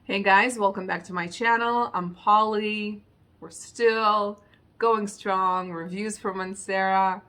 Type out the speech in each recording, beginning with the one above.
Hey guys, welcome back to my channel. I'm Polly. We're still going strong. Reviews for Monserra.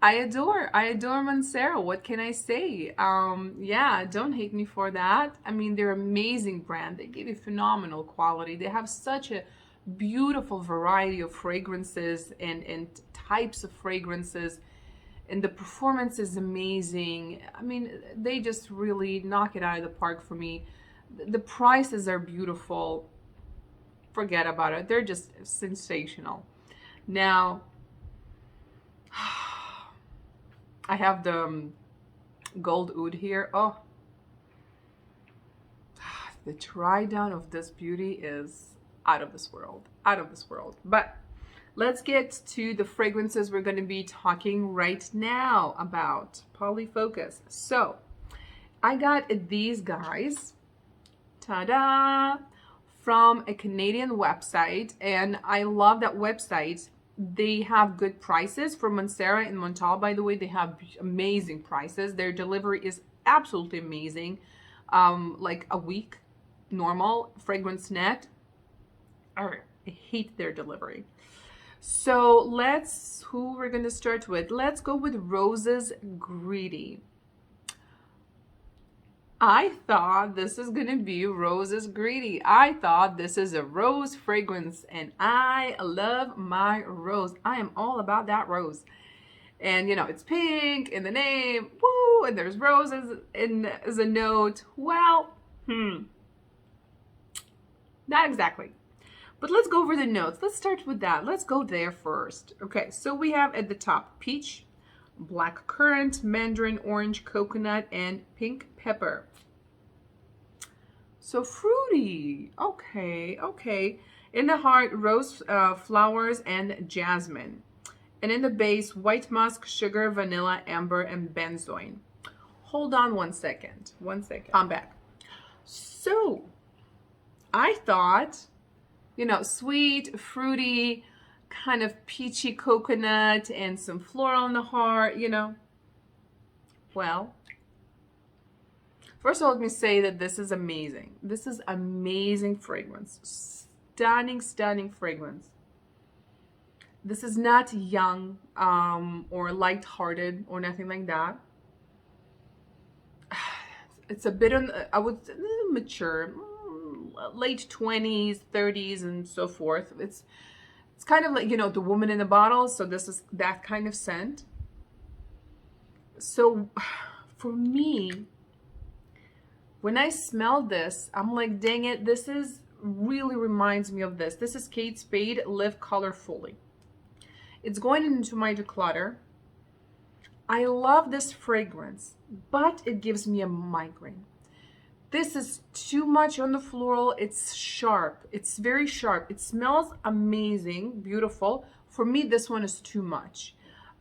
I adore Mancera. What can I say? Yeah, don't hate me for that. I mean, they're an amazing brand. They give you phenomenal quality. They have such a beautiful variety of fragrances and types of fragrances, and the performance is amazing. I mean, they just really knock it out of the park for me. The prices are beautiful. Forget about it. They're just sensational. Now, I have the gold oud here. Oh, the try down of this beauty is out of this world. Out of this world. But let's get to the fragrances we're going to be talking right now about. Polyfocus. So, I got these guys. Ta-da! From a Canadian website, and I love that website. They have good prices for Monserra and Montal. By the way, they have amazing prices. Their delivery is absolutely amazing. Like a week normal fragrance net. I hate their delivery. So who we're gonna start with? Let's go with Roses Greedy. I thought this is gonna be Roses Greedy. I thought this is a rose fragrance, and I love my rose. I am all about that rose. And you know, it's pink in the name, woo, and there's roses in as a note. Well, not exactly. But let's go over the notes. Let's start with that. Let's go there first. Okay, so we have at the top peach, black currant, mandarin, orange, coconut, and pink pepper. So fruity. Okay, okay. In the heart, rose flowers and jasmine. And in the base, white musk, sugar, vanilla, amber, and benzoin. Hold on 1 second. 1 second. I'm back. So I thought, you know, sweet, fruity, kind of peachy coconut and some floral in the heart, you know. Well, first of all, let me say that this is amazing. This is amazing fragrance. Stunning, stunning fragrance. This is not young or light-hearted or nothing like that. It's a bit on, I would mature, late 20s, 30s, and so forth. It's kind of like, you know, the woman in the bottle. So this is that kind of scent. So for me, when I smelled this, I'm like, dang it, this is really reminds me of this. This is Kate Spade Live Colorfully. It's going into my declutter. I love this fragrance, but it gives me a migraine. This is too much on the floral. It's sharp. It's very sharp. It smells amazing, beautiful. For me, this one is too much.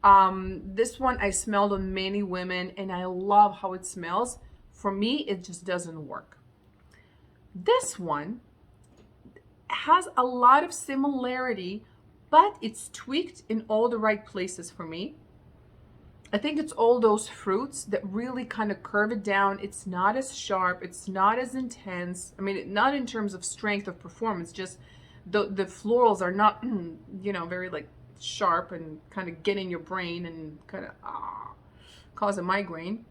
This one I smelled on many women, and I love how it smells. For me, it just doesn't work. This one has a lot of similarity, but it's tweaked in all the right places for me. I think it's all those fruits that really kind of curve it down. It's not as sharp. It's not as intense. I mean, not in terms of strength of performance, just the florals are not, you know, very like sharp and kind of get in your brain and kind of cause a migraine.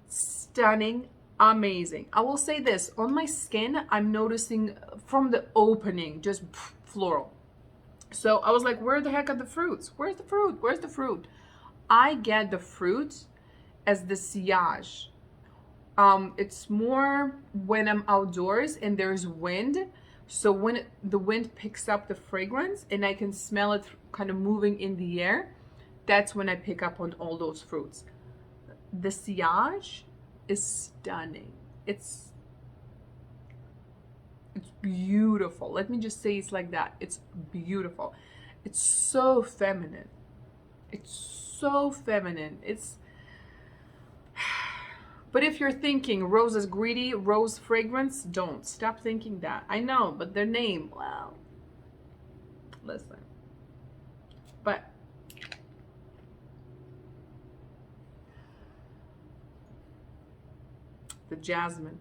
Stunning, amazing. I will say this, on my skin, I'm noticing from the opening, just floral. So I was like, where the heck are the fruits? Where's the fruit? Where's the fruit? I get the fruit as the sillage. It's more when I'm outdoors and there's wind. So when the wind picks up the fragrance and I can smell it kind of moving in the air, that's when I pick up on all those fruits. The sillage is stunning. It's beautiful. Let me just say it's like that. It's beautiful. It's so feminine. It's so feminine. It's but if you're thinking Roses Greedy, rose fragrance, don't stop thinking that. I know, but their name, well, listen. But the jasmine.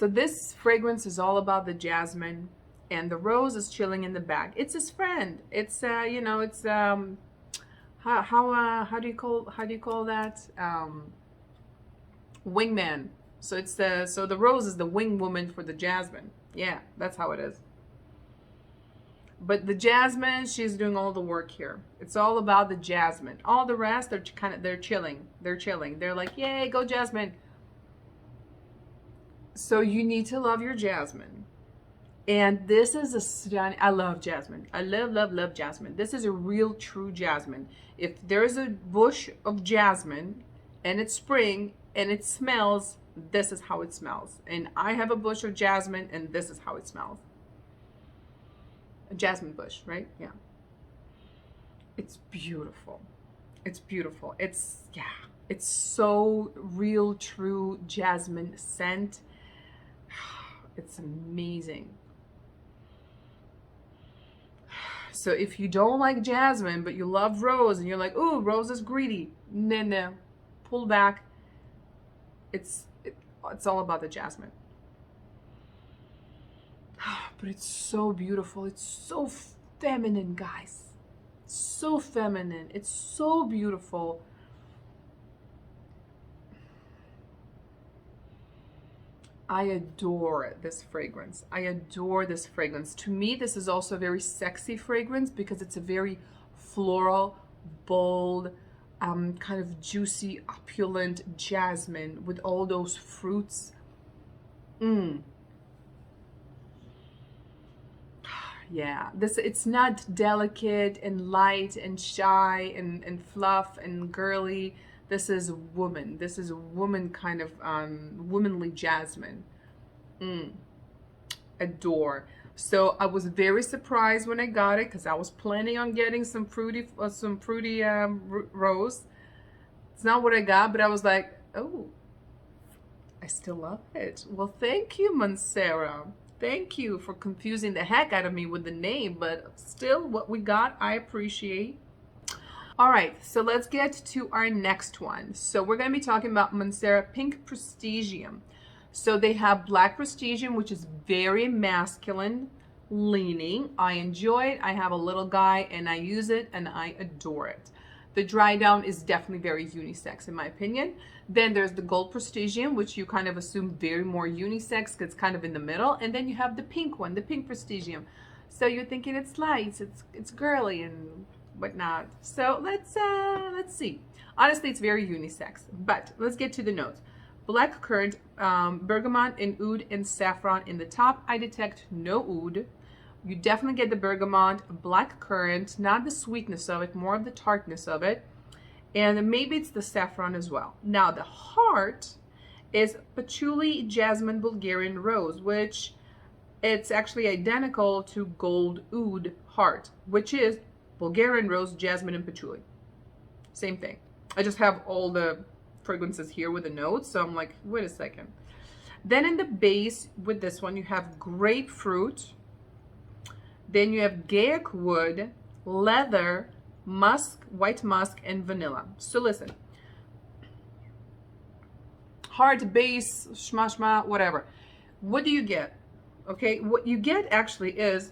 So this fragrance is all about the jasmine, and the rose is chilling in the back. It's his friend. It's you know, it's how do you call that, wingman. So it's the rose is the wing woman for the jasmine. Yeah, that's how it is. But the jasmine, she's doing all the work here. It's all about the jasmine. All the rest, they're chilling. They're chilling. They're like, yay, go jasmine. So you need to love your jasmine. And this is a stunning, I love jasmine. I love, love, love jasmine. This is a real true jasmine. If there's a bush of jasmine and it's spring and it smells, this is how it smells. And I have a bush of jasmine and this is how it smells. A jasmine bush, right? Yeah. It's beautiful. It's beautiful. It's, yeah, it's so real, true jasmine scent. It's amazing. So if you don't like jasmine, but you love rose and you're like, ooh, rose is greedy. No, pull back. It's all about the jasmine. But it's so beautiful. It's so feminine, guys. So feminine. It's so beautiful. I adore this fragrance. I adore this fragrance. To me, this is also a very sexy fragrance because it's a very floral, bold, kind of juicy, opulent jasmine with all those fruits. Yeah, it's not delicate and light and shy and fluff and girly. This is woman. This is a woman kind of womanly jasmine. Adore. So I was very surprised when I got it because I was planning on getting some fruity rose. It's not what I got, but I was like, oh, I still love it. Well, thank you, Monserra. Thank you for confusing the heck out of me with the name, but still what we got, I appreciate. All right, so let's get to our next one. So we're going to be talking about Mancera Pink Prestigium. So they have Black Prestigium, which is very masculine leaning. I enjoy it. I have a little guy and I use it and I adore it. The dry down is definitely very unisex in my opinion. Then there's the Gold Prestigium, which you kind of assume very more unisex because it's kind of in the middle. And then you have the pink one, the Pink Prestigium. So you're thinking it's light, it's girly and whatnot. So let's see. Honestly, it's very unisex, but let's get to the notes. Black currant, bergamot and oud and saffron in the top. I detect no oud. You definitely get the bergamot, black currant, not the sweetness of it, more of the tartness of it. And maybe it's the saffron as well. Now the heart is patchouli, jasmine, Bulgarian rose, which it's actually identical to gold oud heart, which is Bulgarian rose, jasmine, and patchouli. Same thing. I just have all the fragrances here with the notes, so I'm like, wait a second. Then in the base with this one, you have grapefruit. Then you have Gaiac wood, leather, musk, white musk, and vanilla. So listen. Heart, base, shma, whatever. What do you get? Okay, what you get actually is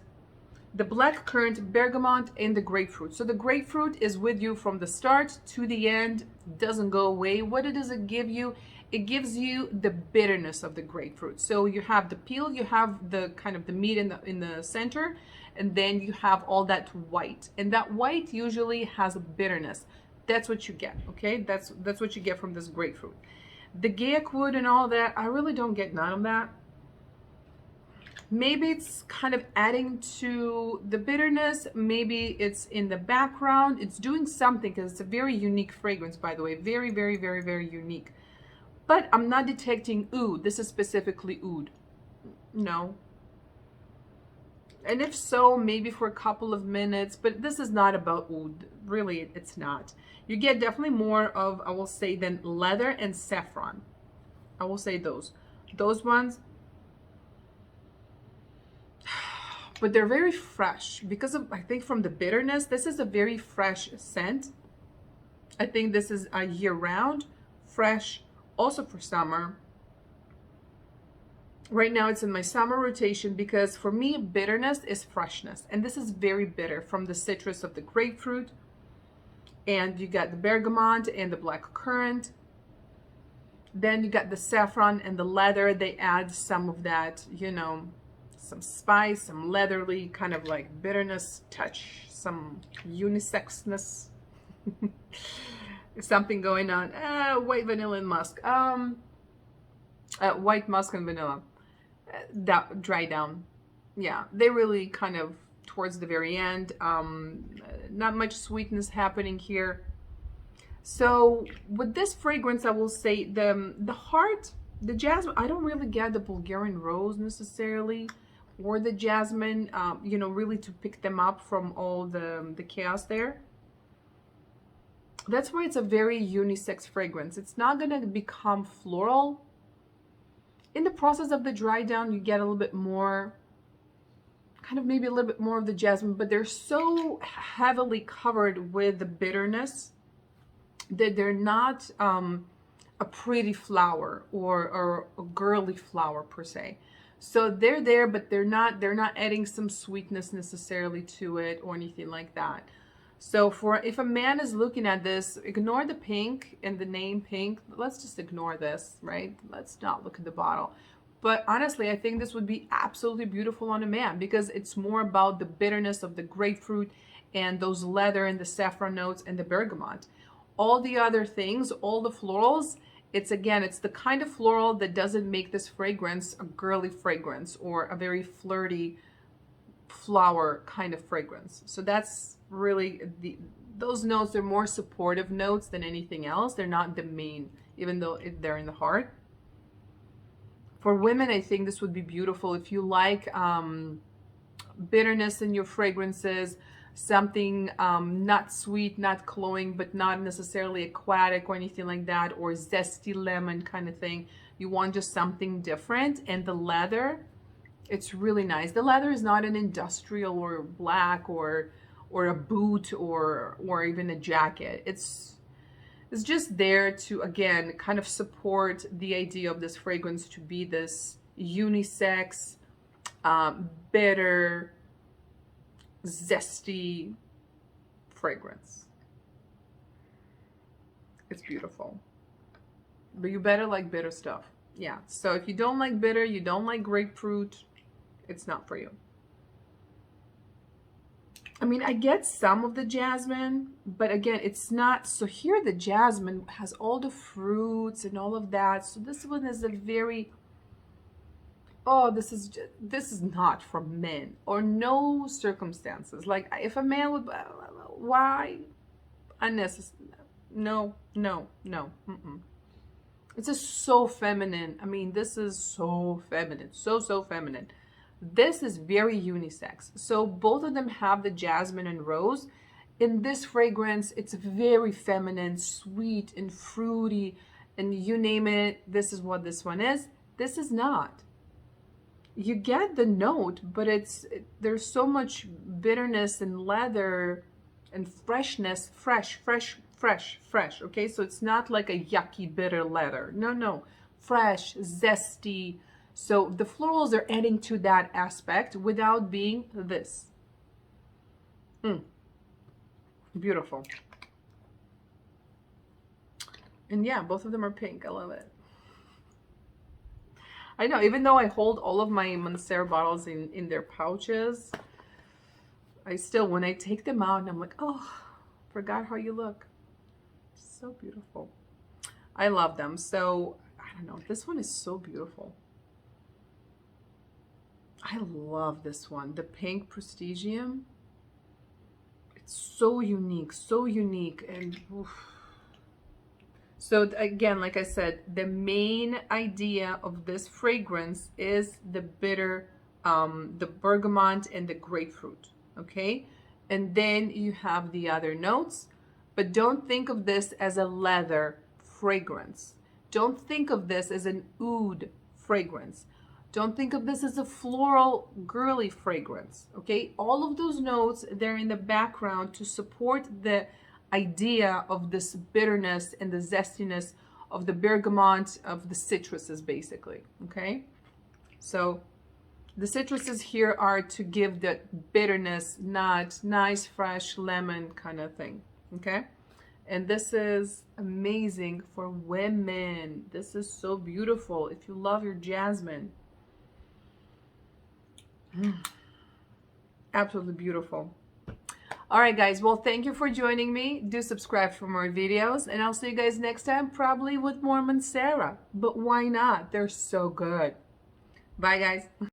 the black currant, bergamot, and the grapefruit. So the grapefruit is with you from the start to the end, doesn't go away. What does it give you? It gives you the bitterness of the grapefruit. So you have the peel, you have the kind of the meat in the center, and then you have all that white. And that white usually has a bitterness. That's what you get, okay? That's what you get from this grapefruit. The Gaiac wood and all that, I really don't get none of that. Maybe it's kind of adding to the bitterness. Maybe it's in the background. It's doing something because it's a very unique fragrance, by the way. Very, very, very, very unique. But I'm not detecting oud. This is specifically oud. No. And if so, maybe for a couple of minutes. But this is not about oud. Really, it's not. You get definitely more of, I will say, than leather and saffron. I will say those. Those ones. But they're very fresh because of, I think from the bitterness, this is a very fresh scent. I think this is a year round, fresh, also for summer. Right now it's in my summer rotation because for me, bitterness is freshness. And this is very bitter from the citrus of the grapefruit. And you got the bergamot and the black currant. Then you got the saffron and the leather. They add some of that, you know, some spice, some leathery kind of like bitterness touch, some unisexness. Something going on. White vanilla and musk. White musk and vanilla. That dry down. Yeah, they really kind of towards the very end. Not much sweetness happening here. So with this fragrance, I will say the heart, the jasmine. I don't really get the Bulgarian rose necessarily, or the jasmine. You know, really to pick them up from all the chaos there. That's why it's a very unisex fragrance. It's not gonna become floral. In the process of the dry down, you get a little bit more, kind of maybe a little bit more of the jasmine, but they're so heavily covered with the bitterness that they're not a pretty flower or a girly flower per se. So they're there, but they're not adding some sweetness necessarily to it or anything like that. So for if a man is looking at this, ignore the pink and the name pink. Let's just ignore this, right? Let's not look at the bottle. But honestly, I think this would be absolutely beautiful on a man because it's more about the bitterness of the grapefruit and those leather and the saffron notes and the bergamot. All the other things, all the florals, it's the kind of floral that doesn't make this fragrance a girly fragrance or a very flirty flower kind of fragrance. So that's really those notes are more supportive notes than anything else. They're not the main, even though they're in the heart. For women, I think this would be beautiful if you like bitterness in your fragrances, something not sweet, not cloying, but not necessarily aquatic or anything like that, or zesty lemon kind of thing. You want just something different. And the leather, it's really nice. The leather is not an industrial or black or a boot or even a jacket. It's just there to, again, kind of support the idea of this fragrance to be this unisex, bitter, zesty fragrance. It's beautiful. But you better like bitter stuff. Yeah, so if you don't like bitter, you don't like grapefruit, it's not for you. I mean, I get some of the jasmine, but again, it's not. So here the jasmine has all the fruits and all of that. So this one is a very, oh, this is not for men or no circumstances. Like if a man would, why? Unnecessary. No. It's just so feminine. I mean, this is so feminine, so feminine. This is very unisex. So both of them have the jasmine and rose. In this fragrance, it's very feminine, sweet and fruity, and you name it, this is what this one is. This is not. You get the note, but there's so much bitterness and leather and freshness, fresh. Okay, so it's not like a yucky bitter leather. No, fresh, zesty. So the florals are adding to that aspect without being this. Beautiful. And yeah, both of them are pink. I love it. I know, even though I hold all of my Monserra bottles in their pouches, I still, when I take them out, and I'm like, oh, forgot how you look. So beautiful. I love them. So, I don't know. This one is so beautiful. I love this one. The pink Prestigium. It's so unique. And oof. So again, like I said, the main idea of this fragrance is the bitter, the bergamot and the grapefruit. Okay. And then you have the other notes. But don't think of this as a leather fragrance. Don't think of this as an oud fragrance. Don't think of this as a floral, girly fragrance, okay? All of those notes, they're in the background to support the idea of this bitterness and the zestiness of the bergamot, of the citruses, basically, okay? So the citruses here are to give that bitterness, not nice, fresh lemon kind of thing. Okay. And this is amazing for women. This is so beautiful. If you love your jasmine. Absolutely beautiful. All right, guys. Well, thank you for joining me. Do subscribe for more videos. And I'll see you guys next time, probably with more Monserra. But why not? They're so good. Bye, guys.